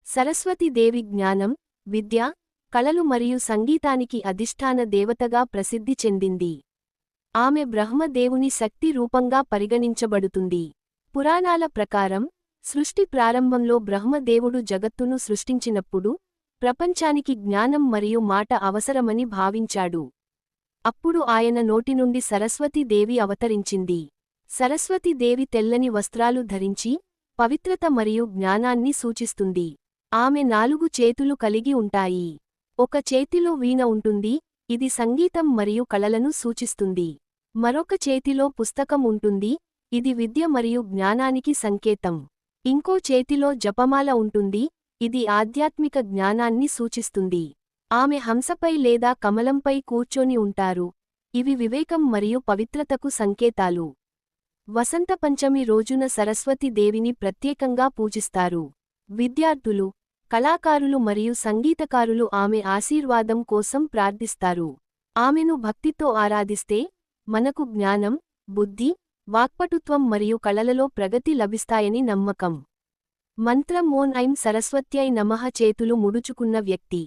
సరస్వతీదేవి జ్ఞానం, విద్య, కళలు మరియు సంగీతానికి అధిష్టాన దేవతగా ప్రసిద్ధి చెందింది. ఆమె బ్రహ్మదేవుని శక్తి రూపంగా పరిగణించబడుతుంది. పురాణాల ప్రకారం, సృష్టి ప్రారంభంలో బ్రహ్మదేవుడు జగత్తును సృష్టించినప్పుడు, ప్రపంచానికి జ్ఞానం మరియు మాట అవసరమని భావించాడు. అప్పుడు ఆయన నోటి నుండి సరస్వతీదేవి అవతరించింది. సరస్వతీదేవి తెల్లని వస్త్రాలు ధరించి, పవిత్రత మరియు జ్ఞానాన్ని సూచిస్తుంది. ఆమె 4 చేతులు కలిగి ఉంటాయి. ఒక చేతిలో వీణ ఉంటుంది, ఇది సంగీతం మరియు కళలను సూచిస్తుంది. మరొక చేతిలో పుస్తకం ఉంటుంది, ఇది విద్య మరియు జ్ఞానానికి సంకేతం. ఇంకో చేతిలో జపమాల ఉంటుంది, ఇది ఆధ్యాత్మిక జ్ఞానాన్ని సూచిస్తుంది. ఆమె హంసపై లేదా కమలంపై కూర్చొని ఉంటారు, ఇవి వివేకం మరియు పవిత్రతకు సంకేతాలు. వసంత పంచమి రోజున సరస్వతీదేవిని ప్రత్యేకంగా పూజిస్తారు. విద్యార్థులు, కళాకారులు మరియు సంగీతకారులు ఆమె ఆశీర్వాదం కోసం ప్రార్థిస్తారు. ఆమెను భక్తితో ఆరాధిస్తే, మనకు జ్ఞానం, బుద్ధి, వాక్పటుత్వం మరియు కళలలో ప్రగతి లభిస్తాయని నమ్మకం. మంత్రం ఓం ఐం సరస్వత్యై నమః. చేతులు ముడుచుకున్న వ్యక్తి